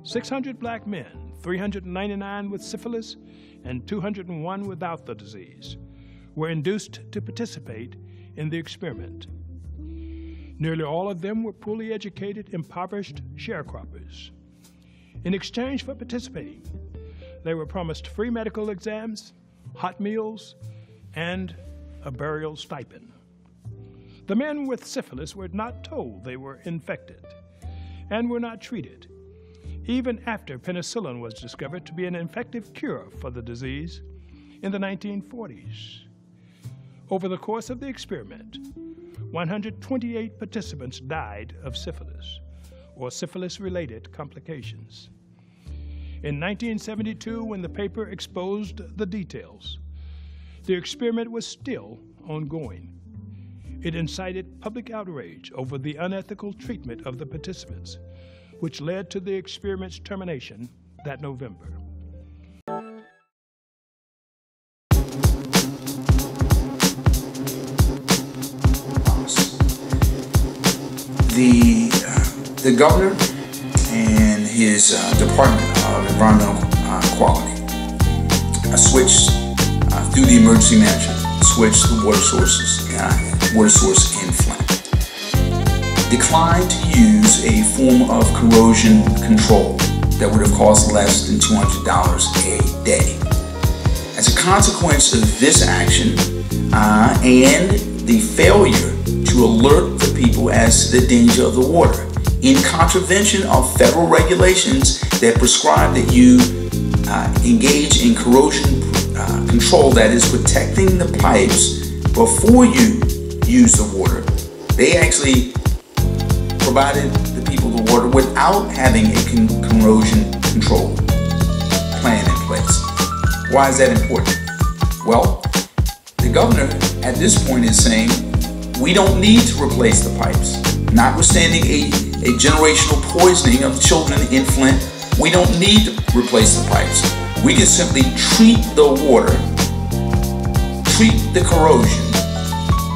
600 black men, 399 with syphilis, and 201 without the disease, were induced to participate in the experiment. Nearly all of them were poorly educated, impoverished sharecroppers. In exchange for participating, they were promised free medical exams, hot meals, and a burial stipend. The men with syphilis were not told they were infected and were not treated, even after penicillin was discovered to be an effective cure for the disease in the 1940s. Over the course of the experiment, 128 participants died of syphilis or syphilis-related complications. In 1972, when the paper exposed the details, the experiment was still ongoing. It incited public outrage over the unethical treatment of the participants, which led to the experiment's termination that November. The governor and his Department of Environmental Quality switched through the emergency management, switched the water source in Flint. Declined to use a form of corrosion control that would have cost less than $200 a day. As a consequence of this action and the failure to alert the people as to the danger of the water, in contravention of federal regulations that prescribe that you engage in corrosion control, that is protecting the pipes before you use the water, they actually provided the people the water without having a corrosion control plan in place. Why is that important? Well, the governor at this point is saying we don't need to replace the pipes. Notwithstanding a generational poisoning of children in Flint, we don't need to replace the pipes. We can simply treat the water, treat the corrosion,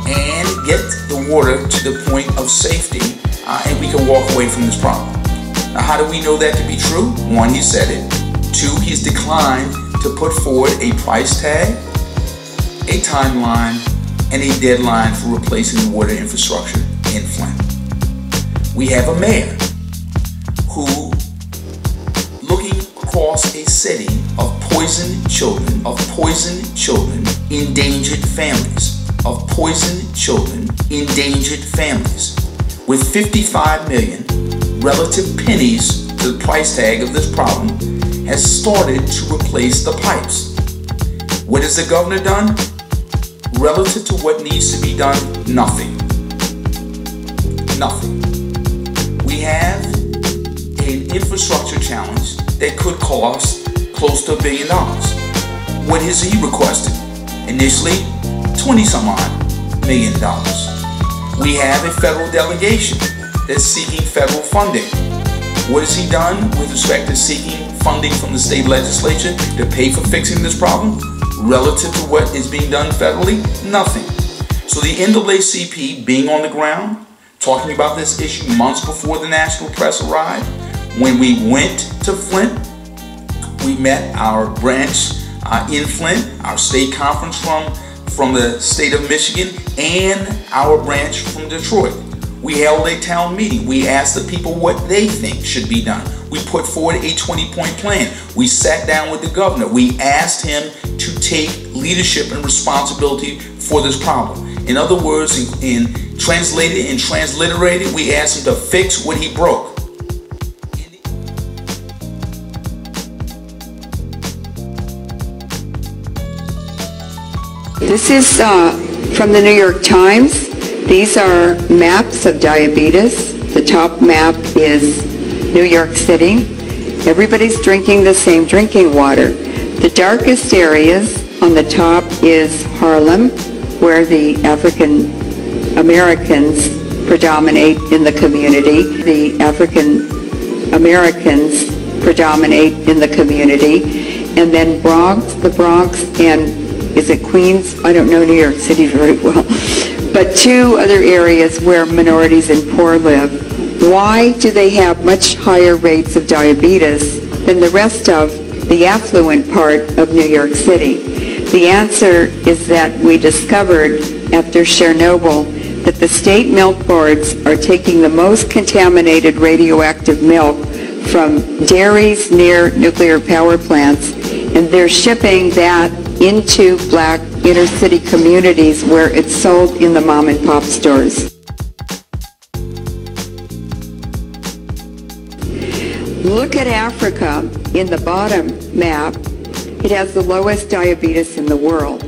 and get the water to the point of safety, and we can walk away from this problem. Now, how do we know that to be true? One, he said it. Two, he's declined to put forward a price tag, a timeline, and a deadline for replacing the water infrastructure in Flint. We have a mayor who, looking across a city of poisoned children, endangered families, with 55 million relative pennies to the price tag of this problem, has started to replace the pipes. What has the governor done? Relative to what needs to be done, nothing. Nothing. We have an infrastructure challenge that could cost close to $1 billion. What has he requested? Initially, $20-some-odd million. We have a federal delegation that's seeking federal funding. What has he done with respect to seeking funding from the state legislature to pay for fixing this problem? Relative to what is being done federally? Nothing. So the NAACP being on the ground, talking about this issue months before the national press arrived, when we went to Flint, we met our branch in Flint, our state conference from the state of Michigan, and our branch from Detroit. We held a town meeting. We asked the people what they think should be done. We put forward a 20-point plan. We sat down with the governor. We asked him to take leadership and responsibility for this problem. In other words, in translated and transliterated, we asked him to fix what he broke. This is from the New York Times. These are maps of diabetes. The top map is New York City. Everybody's drinking the same drinking water. The darkest areas on the top is Harlem, where the African Americans predominate in the community. The African Americans predominate in the community. And then Bronx, the Bronx, and is it Queens? I don't know New York City very well. But two other areas where minorities and poor live. Why do they have much higher rates of diabetes than the rest of the affluent part of New York City? The answer is that we discovered after Chernobyl that the state milk boards are taking the most contaminated radioactive milk from dairies near nuclear power plants, and they're shipping that into black inner city communities where it's sold in the mom and pop stores. Look at Africa in the bottom map. It has the lowest diabetes in the world.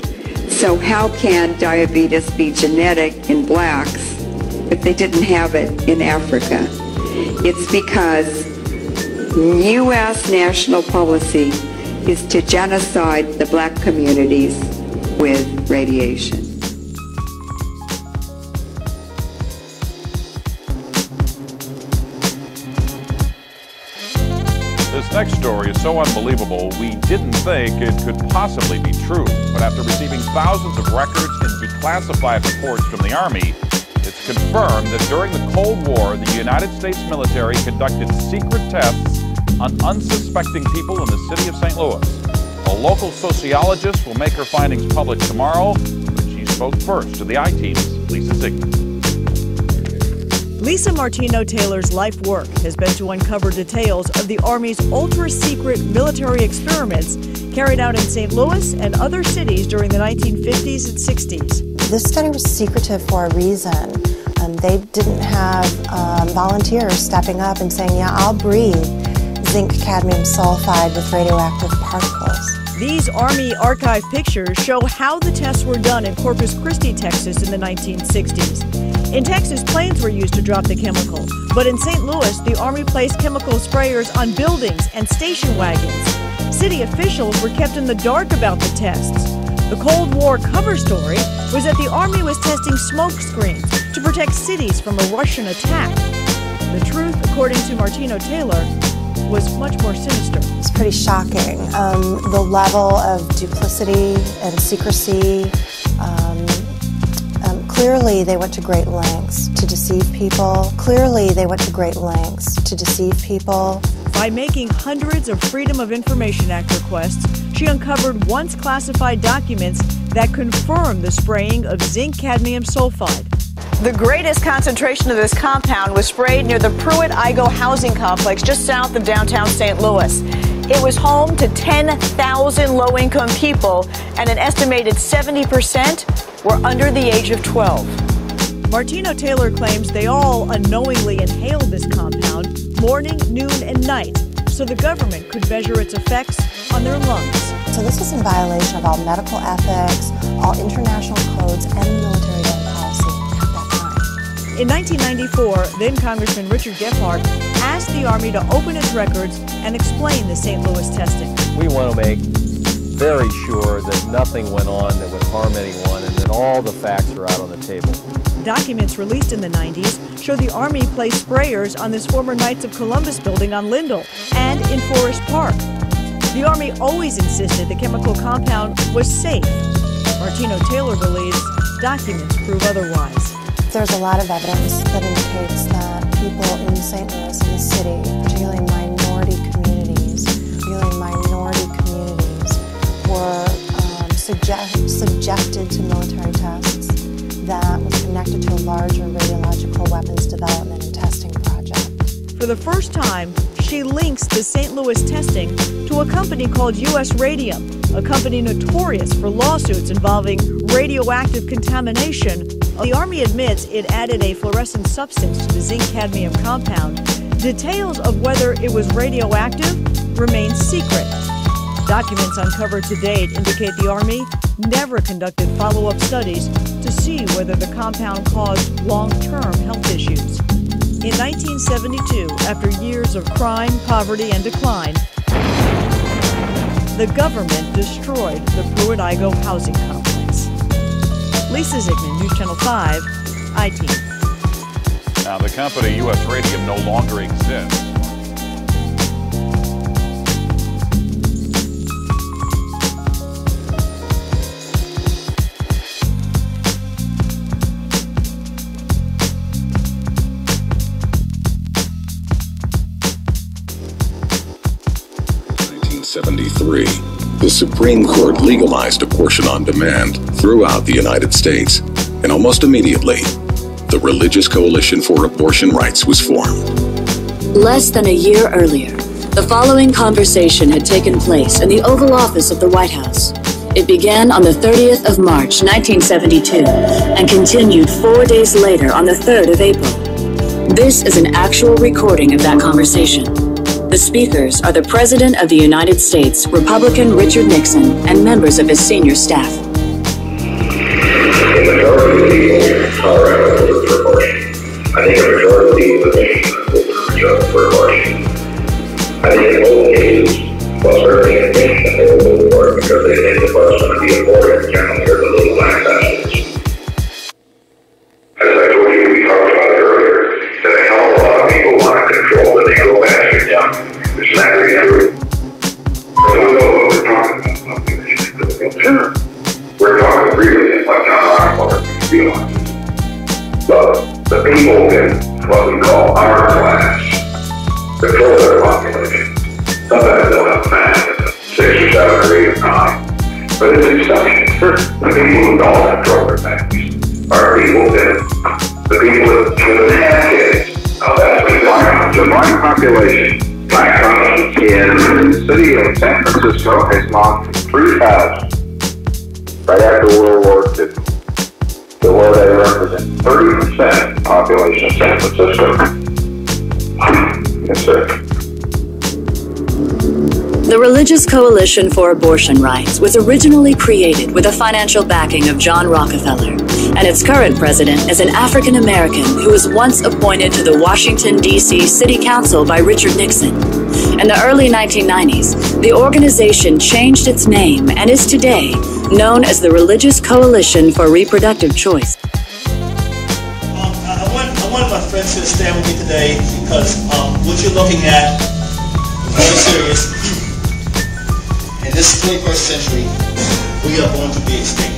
So how can diabetes be genetic in blacks if they didn't have it in Africa? It's because U.S. national policy is to genocide the black communities with radiation. This next story is so unbelievable, we didn't think it could possibly be true. But after receiving thousands of records and declassified reports from the Army, it's confirmed that during the Cold War, the United States military conducted secret tests on unsuspecting people in the city of St. Louis. A local sociologist will make her findings public tomorrow, but she spoke first to the I-Team's Lisa Sigmund. Lisa Martino Taylor's life work has been to uncover details of the Army's ultra-secret military experiments carried out in St. Louis and other cities during the 1950s and 60s. This study was secretive for a reason. They didn't have volunteers stepping up and saying, yeah, I'll breathe zinc cadmium sulfide with radioactive particles. These Army archive pictures show how the tests were done in Corpus Christi, Texas in the 1960s. In Texas, planes were used to drop the chemical, but in St. Louis, the Army placed chemical sprayers on buildings and station wagons. City officials were kept in the dark about the tests. The Cold War cover story was that the Army was testing smoke screens to protect cities from a Russian attack. The truth, according to Martino Taylor, was much more sinister. It's pretty shocking. The level of duplicity and secrecy. Clearly, they went to great lengths to deceive people. By making hundreds of Freedom of Information Act requests, she uncovered once classified documents that confirm the spraying of zinc cadmium sulfide. The greatest concentration of this compound was sprayed near the Pruitt-Igoe housing complex just south of downtown St. Louis. It was home to 10,000 low-income people, and an estimated 70% were under the age of 12. Martino Taylor claims they all unknowingly inhaled this compound morning, noon, and night, so the government could measure its effects on their lungs. So this was in violation of all medical ethics, all international codes, and military gun policy at that time. In 1994, then Congressman Richard Gephardt asked the Army to open its records and explain the St. Louis testing. We want to make very sure that nothing went on that would harm anyone and that all the facts are out on the table. Documents released in the 90s show the Army placed sprayers on this former Knights of Columbus building on Lindell and in Forest Park. The Army always insisted the chemical compound was safe. Martino Taylor believes documents prove otherwise. There's a lot of evidence that indicates that people in St. Louis and the city, particularly minority communities, were subjected to military tests that was connected to a larger radiological weapons development and testing project. For the first time, she links the St. Louis testing to a company called U.S. Radium, a company notorious for lawsuits involving radioactive contamination. The Army admits it added a fluorescent substance to the zinc cadmium compound. Details of whether it was radioactive remain secret. Documents uncovered to date indicate the Army never conducted follow-up studies to see whether the compound caused long-term health issues. In 1972, after years of crime, poverty, and decline, the government destroyed the Pruitt-Igoe housing complex. Lisa Sigmund, News Channel 5, I-Team. Now, the company U.S. Radium no longer exists. 1973, the Supreme Court legalized abortion on demand throughout the United States, and almost immediately, the Religious Coalition for Abortion Rights was formed. Less than a year earlier, the following conversation had taken place in the Oval Office of the White House. It began on the 30th of March, 1972, and continued 4 days later on the 3rd of April. This is an actual recording of that conversation. The speakers are the President of the United States, Republican Richard Nixon, and members of his senior staff. The majority of people in Colorado voted for abortion. I think a majority of people in Michigan voted for abortion. I think in both cases, well, certainly in Michigan, they will vote for it because they think the bus going to be aborted and generally are the little black bastards. As I told you, we talked about it earlier, that a hell of a lot of people want to control the little bastard young. It's not really true. So we know what we're talking about. Sure. We're talking really like John Rockefeller realizes. But the people in what we call our class control their population. Sometimes they'll have fans, 6 or 7 or 8 or 9. But it's an exception. The people who don't control their families are people that, the people that shouldn't have kids. Now that's the black population. Black in the city of San Francisco has gone from 3,000 right after World War II to where they represent 30% of the population of San Francisco. Yes, sir. The Religious Coalition for Abortion Rights was originally created with the financial backing of John Rockefeller, and its current president is an African American who was once appointed to the Washington, D.C. City Council by Richard Nixon. In the early 1990s, the organization changed its name and is today known as the Religious Coalition for Reproductive Choice. I want my friends to stand with me today because what you're looking at is very serious. In this 21st century, we are going to be extinct.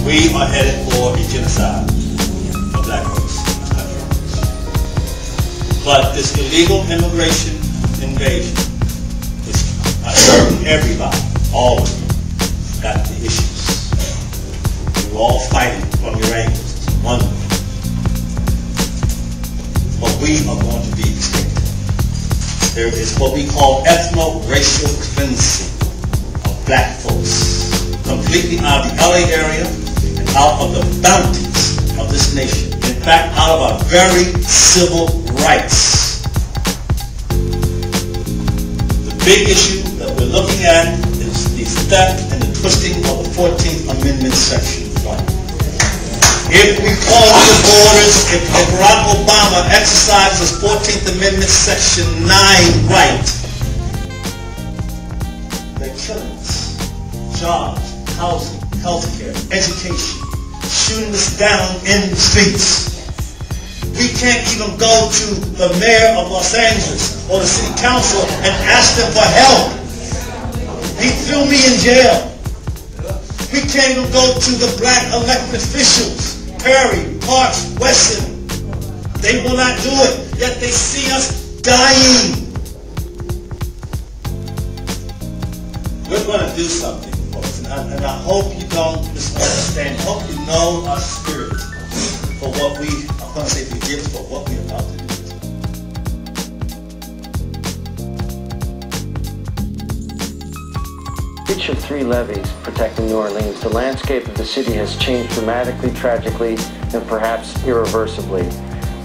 We are headed for a genocide of black folks in this country. But this illegal immigration invasion is hurting everybody, all of you got the issues. We're all fighting from your angles. It's wonderful. But we are going to be extinct. There is what we call ethno-racial cleansing of black folks, completely out of the LA area and out of the bounties of this nation. In fact, out of our very civil rights. The big issue that we're looking at is the theft and the twisting of the 14th Amendment Section 1. If we close the borders, if Barack Obama exercises 14th Amendment Section 9 right, they're killing us. Jobs, housing, healthcare, education, shooting us down in the streets. We can't even go to the mayor of Los Angeles or the city council and ask them for help. He threw me in jail. We can't even go to the black elected officials. Perry, Parks, Wesson, they will not do it, yet they see us dying. We're going to do something, folks, and I hope you don't misunderstand. I hope you know our spirit for what we, I'm going to say forgive for what we're about to do. Each of 3 levees protecting New Orleans, the landscape of the city has changed dramatically, tragically, and perhaps irreversibly.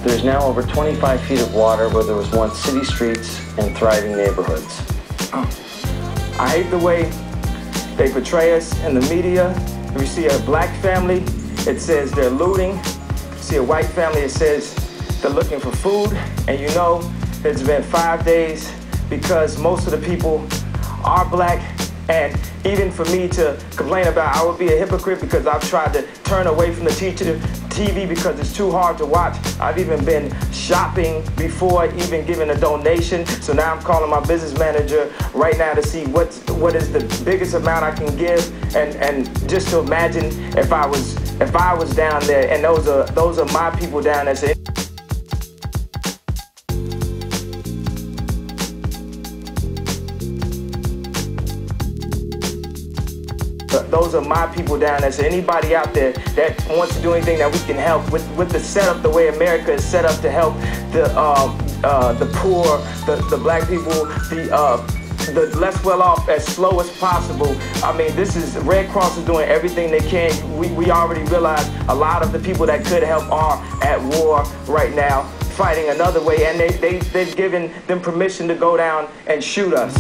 There's now over 25 feet of water where there was once city streets and thriving neighborhoods. I hate the way they portray us in the media. If you see a black family, it says they're looting. If you see a white family, it says they're looking for food. And you know it's been 5 days because most of the people are black. And even for me to complain about, I would be a hypocrite because I've tried to turn away from the TV because it's too hard to watch. I've even been shopping before even giving a donation. So now I'm calling my business manager right now to see what is the biggest amount I can give, and just to imagine if I was down there, and those are my people down there. those are my people down there. So anybody out there that wants to do anything that we can help with the setup, the way America is set up to help the poor, the black people, the less well off as slow as possible. I mean, this is, Red Cross is doing everything they can. We already realize a lot of the people that could help are at war right now, fighting another way, and they've given them permission to go down and shoot us.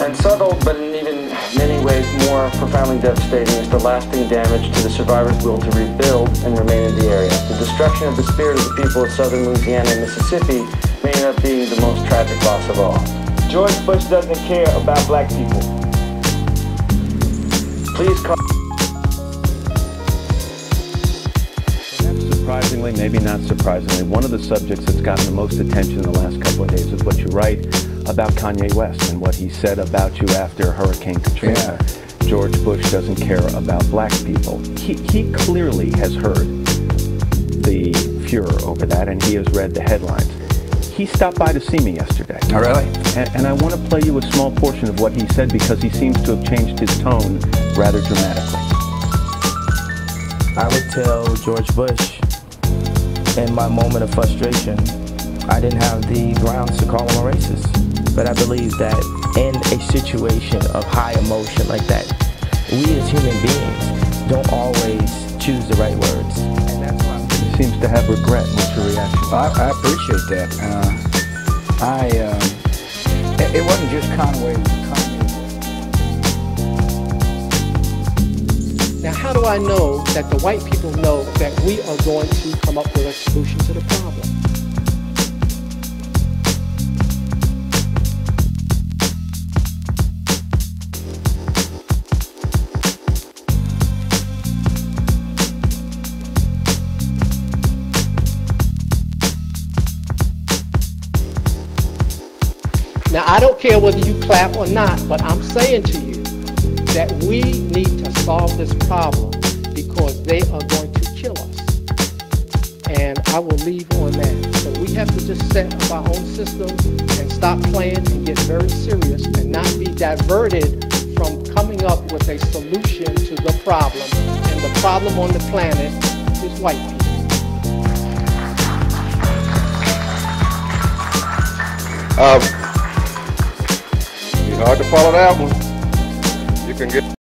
And subtle, but in even many ways more profoundly devastating, is the lasting damage to the survivors' will to rebuild and remain in the area. The destruction of the spirit of the people of southern Louisiana and Mississippi may end up being the most tragic loss of all. George Bush doesn't care about black people. Please call. Surprisingly, maybe not surprisingly, one of the subjects that's gotten the most attention in the last couple of days is what you write about Kanye West and what he said about you after Hurricane Katrina. Yeah. George Bush doesn't care about black people. He clearly has heard the furor over that, and he has read the headlines. He stopped by to see me yesterday. Oh, really? And I want to play you a small portion of what he said because he seems to have changed his tone rather dramatically. I would tell George Bush, in my moment of frustration, I didn't have the grounds to call him a racist. But I believe that in a situation of high emotion like that, we as human beings don't always choose the right words. And that's why he seems to have regret. What's your reaction? I appreciate that. It wasn't just Conway. Now, how do I know that the white people know that we are going to come up with a solution to the problem? Now, I don't care whether you clap or not, but I'm saying to you that we need to solve this problem because they are going to kill us. And I will leave on that. So we have to just set up our own system and stop playing and get very serious and not be diverted from coming up with a solution to the problem. And the problem on the planet is white people. Hard to follow that one. You can get